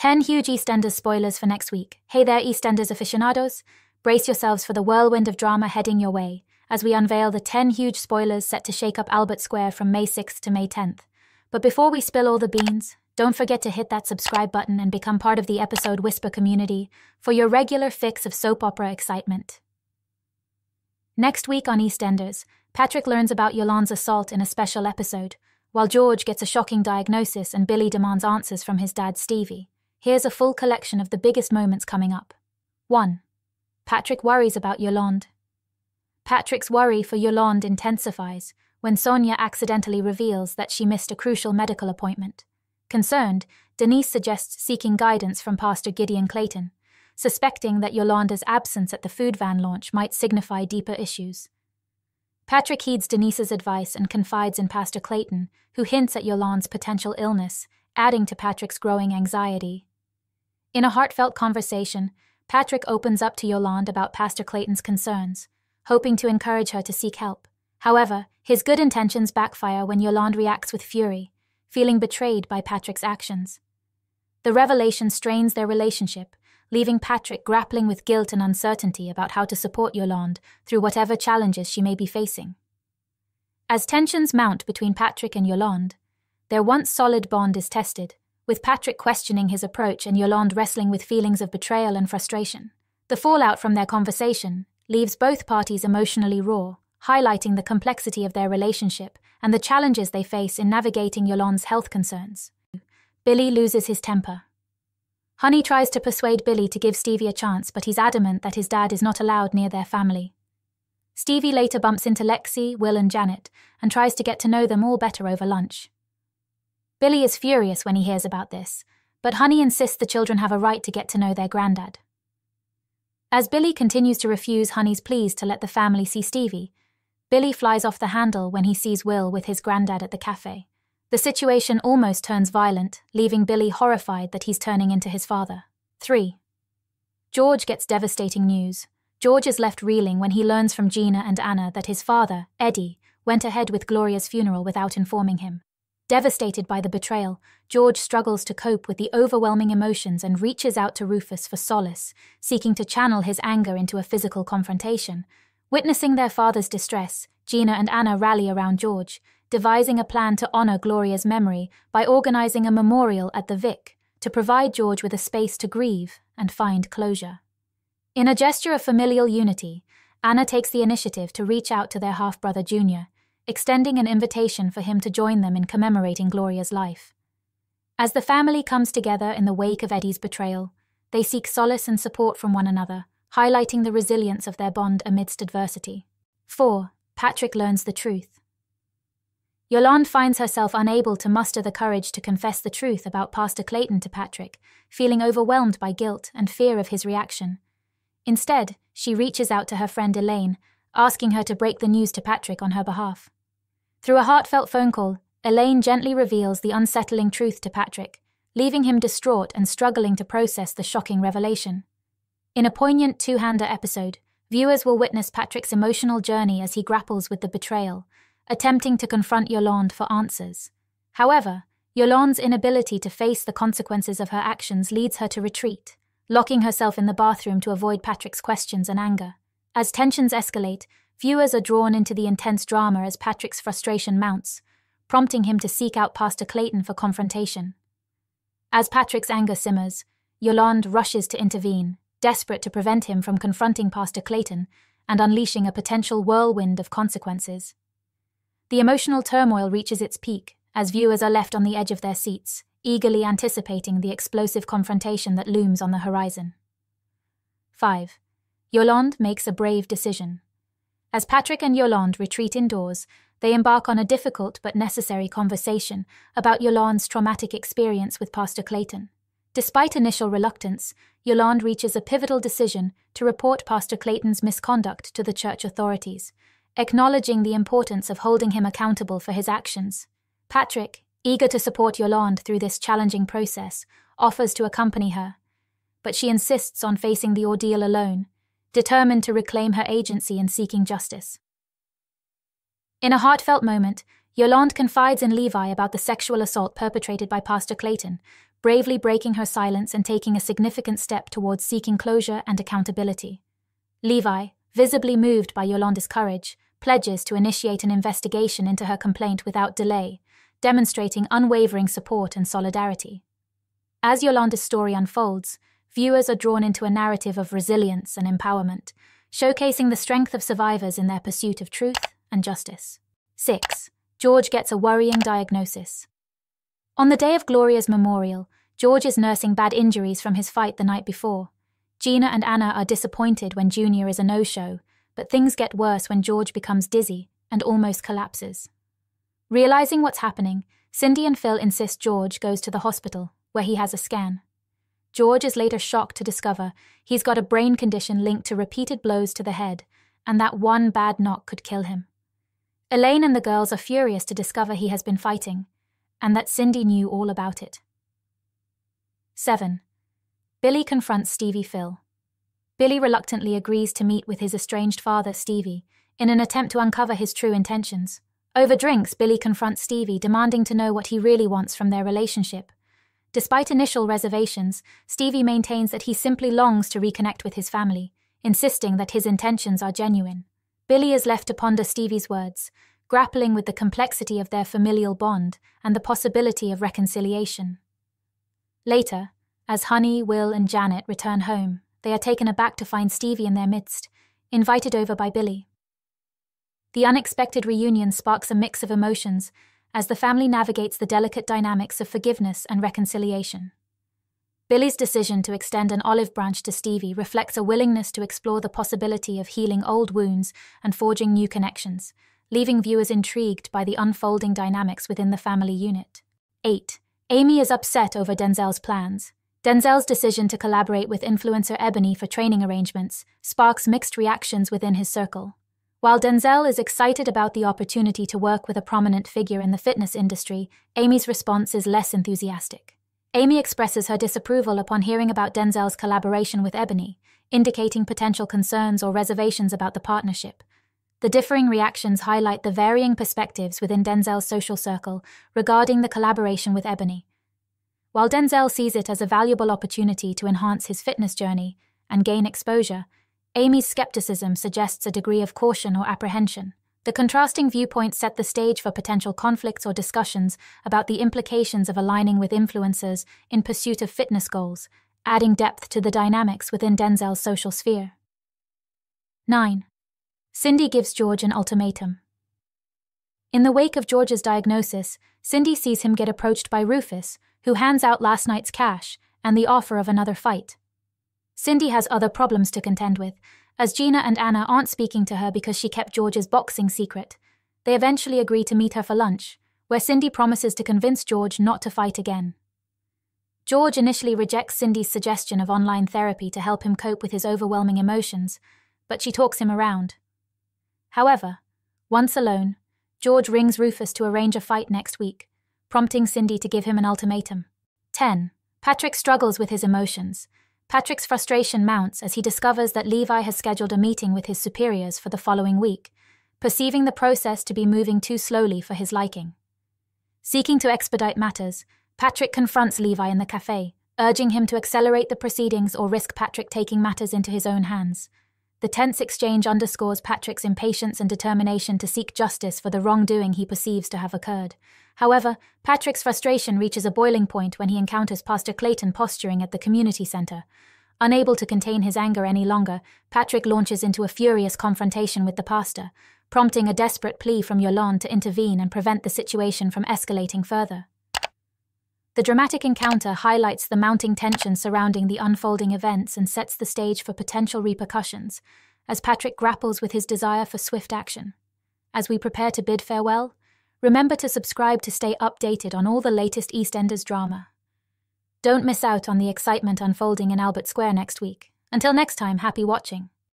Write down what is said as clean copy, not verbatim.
10 huge EastEnders spoilers for next week. Hey there, EastEnders aficionados. Brace yourselves for the whirlwind of drama heading your way as we unveil the 10 huge spoilers set to shake up Albert Square from May 6th to May 10th. But before we spill all the beans, don't forget to hit that subscribe button and become part of the episode Whisper community for your regular fix of soap opera excitement. Next week on EastEnders, Patrick learns about Yoland's assault in a special episode, while George gets a shocking diagnosis and Billy demands answers from his dad Stevie. Here's a full collection of the biggest moments coming up. 1. Patrick worries about Yoland. Patrick's worry for Yoland intensifies when Sonia accidentally reveals that she missed a crucial medical appointment. Concerned, Denise suggests seeking guidance from Pastor Gideon Clayton, suspecting that Yolanda's absence at the food van launch might signify deeper issues. Patrick heeds Denise's advice and confides in Pastor Clayton, who hints at Yoland's potential illness, adding to Patrick's growing anxiety. In a heartfelt conversation, Patrick opens up to Yoland about Pastor Clayton's concerns, hoping to encourage her to seek help. However, his good intentions backfire when Yoland reacts with fury, feeling betrayed by Patrick's actions. The revelation strains their relationship, leaving Patrick grappling with guilt and uncertainty about how to support Yoland through whatever challenges she may be facing. As tensions mount between Patrick and Yoland, their once solid bond is tested, with Patrick questioning his approach and Yoland wrestling with feelings of betrayal and frustration. The fallout from their conversation leaves both parties emotionally raw, highlighting the complexity of their relationship and the challenges they face in navigating Yoland's health concerns. Billy loses his temper. Honey tries to persuade Billy to give Stevie a chance, but he's adamant that his dad is not allowed near their family. Stevie later bumps into Lexi, Will and Janet and tries to get to know them all better over lunch. Billy is furious when he hears about this, but Honey insists the children have a right to get to know their granddad. As Billy continues to refuse Honey's pleas to let the family see Stevie, Billy flies off the handle when he sees Will with his granddad at the cafe. The situation almost turns violent, leaving Billy horrified that he's turning into his father. 3. George gets devastating news. George is left reeling when he learns from Gina and Anna that his father, Eddie, went ahead with Gloria's funeral without informing him. Devastated by the betrayal, George struggles to cope with the overwhelming emotions and reaches out to Rufus for solace, seeking to channel his anger into a physical confrontation. Witnessing their father's distress, Gina and Anna rally around George, devising a plan to honor Gloria's memory by organizing a memorial at the Vic to provide George with a space to grieve and find closure. In a gesture of familial unity, Anna takes the initiative to reach out to their half-brother Junior, extending an invitation for him to join them in commemorating Gloria's life. As the family comes together in the wake of Eddie's betrayal, they seek solace and support from one another, highlighting the resilience of their bond amidst adversity. 4. Patrick learns the truth. Yoland finds herself unable to muster the courage to confess the truth about Pastor Clayton to Patrick, feeling overwhelmed by guilt and fear of his reaction. Instead, she reaches out to her friend Elaine, asking her to break the news to Patrick on her behalf. Through a heartfelt phone call, Elaine gently reveals the unsettling truth to Patrick, leaving him distraught and struggling to process the shocking revelation. In a poignant two-hander episode, viewers will witness Patrick's emotional journey as he grapples with the betrayal, attempting to confront Yoland for answers. However, Yoland's inability to face the consequences of her actions leads her to retreat, locking herself in the bathroom to avoid Patrick's questions and anger. As tensions escalate, viewers are drawn into the intense drama as Patrick's frustration mounts, prompting him to seek out Pastor Clayton for confrontation. As Patrick's anger simmers, Yoland rushes to intervene, desperate to prevent him from confronting Pastor Clayton and unleashing a potential whirlwind of consequences. The emotional turmoil reaches its peak as viewers are left on the edge of their seats, eagerly anticipating the explosive confrontation that looms on the horizon. 5. Yoland makes a brave decision. As Patrick and Yoland retreat indoors, they embark on a difficult but necessary conversation about Yoland's traumatic experience with Pastor Clayton. Despite initial reluctance, Yoland reaches a pivotal decision to report Pastor Clayton's misconduct to the church authorities, acknowledging the importance of holding him accountable for his actions. Patrick, eager to support Yoland through this challenging process, offers to accompany her, but she insists on facing the ordeal alone, determined to reclaim her agency in seeking justice. In a heartfelt moment, Yoland confides in Levi about the sexual assault perpetrated by Pastor Clayton, bravely breaking her silence and taking a significant step towards seeking closure and accountability. Levi, visibly moved by Yolanda's courage, pledges to initiate an investigation into her complaint without delay, demonstrating unwavering support and solidarity. As Yolanda's story unfolds, viewers are drawn into a narrative of resilience and empowerment, showcasing the strength of survivors in their pursuit of truth and justice. 6. George gets a worrying diagnosis. On the day of Gloria's memorial, George is nursing bad injuries from his fight the night before. Gina and Anna are disappointed when Junior is a no-show, but things get worse when George becomes dizzy and almost collapses. Realizing what's happening, Cindy and Phil insist George goes to the hospital, where he has a scan. George is later shocked to discover he's got a brain condition linked to repeated blows to the head, and that one bad knock could kill him. Elaine and the girls are furious to discover he has been fighting, and that Cindy knew all about it. 7. Billy confronts Stevie Phil. Billy reluctantly agrees to meet with his estranged father, Stevie, in an attempt to uncover his true intentions. Over drinks, Billy confronts Stevie, demanding to know what he really wants from their relationship. Despite initial reservations, Stevie maintains that he simply longs to reconnect with his family, insisting that his intentions are genuine. Billy is left to ponder Stevie's words, grappling with the complexity of their familial bond and the possibility of reconciliation. Later, as Honey, Will, and Janet return home, they are taken aback to find Stevie in their midst, invited over by Billy. The unexpected reunion sparks a mix of emotions as the family navigates the delicate dynamics of forgiveness and reconciliation. Billy's decision to extend an olive branch to Stevie reflects a willingness to explore the possibility of healing old wounds and forging new connections, leaving viewers intrigued by the unfolding dynamics within the family unit. 8. Amy is upset over Denzel's plans. Denzel's decision to collaborate with influencer Ebony for training arrangements sparks mixed reactions within his circle. While Denzel is excited about the opportunity to work with a prominent figure in the fitness industry, Amy's response is less enthusiastic. Amy expresses her disapproval upon hearing about Denzel's collaboration with Ebony, indicating potential concerns or reservations about the partnership. The differing reactions highlight the varying perspectives within Denzel's social circle regarding the collaboration with Ebony. While Denzel sees it as a valuable opportunity to enhance his fitness journey and gain exposure, Amy's skepticism suggests a degree of caution or apprehension. The contrasting viewpoints set the stage for potential conflicts or discussions about the implications of aligning with influencers in pursuit of fitness goals, adding depth to the dynamics within Denzel's social sphere. 9. Cindy gives George an ultimatum. In the wake of George's diagnosis, Cindy sees him get approached by Rufus, who hands out last night's cash and the offer of another fight. Cindy has other problems to contend with, as Gina and Anna aren't speaking to her because she kept George's boxing secret. They eventually agree to meet her for lunch, where Cindy promises to convince George not to fight again. George initially rejects Cindy's suggestion of online therapy to help him cope with his overwhelming emotions, but she talks him around. However, once alone, George rings Rufus to arrange a fight next week, prompting Cindy to give him an ultimatum. 10. Patrick struggles with his emotions. Patrick's frustration mounts as he discovers that Levi has scheduled a meeting with his superiors for the following week, perceiving the process to be moving too slowly for his liking. Seeking to expedite matters, Patrick confronts Levi in the cafe, urging him to accelerate the proceedings or risk Patrick taking matters into his own hands. The tense exchange underscores Patrick's impatience and determination to seek justice for the wrongdoing he perceives to have occurred. However, Patrick's frustration reaches a boiling point when he encounters Pastor Clayton posturing at the community center. Unable to contain his anger any longer, Patrick launches into a furious confrontation with the pastor, prompting a desperate plea from Yoland to intervene and prevent the situation from escalating further. The dramatic encounter highlights the mounting tension surrounding the unfolding events and sets the stage for potential repercussions, as Patrick grapples with his desire for swift action. As we prepare to bid farewell, remember to subscribe to stay updated on all the latest EastEnders drama. Don't miss out on the excitement unfolding in Albert Square next week. Until next time, happy watching.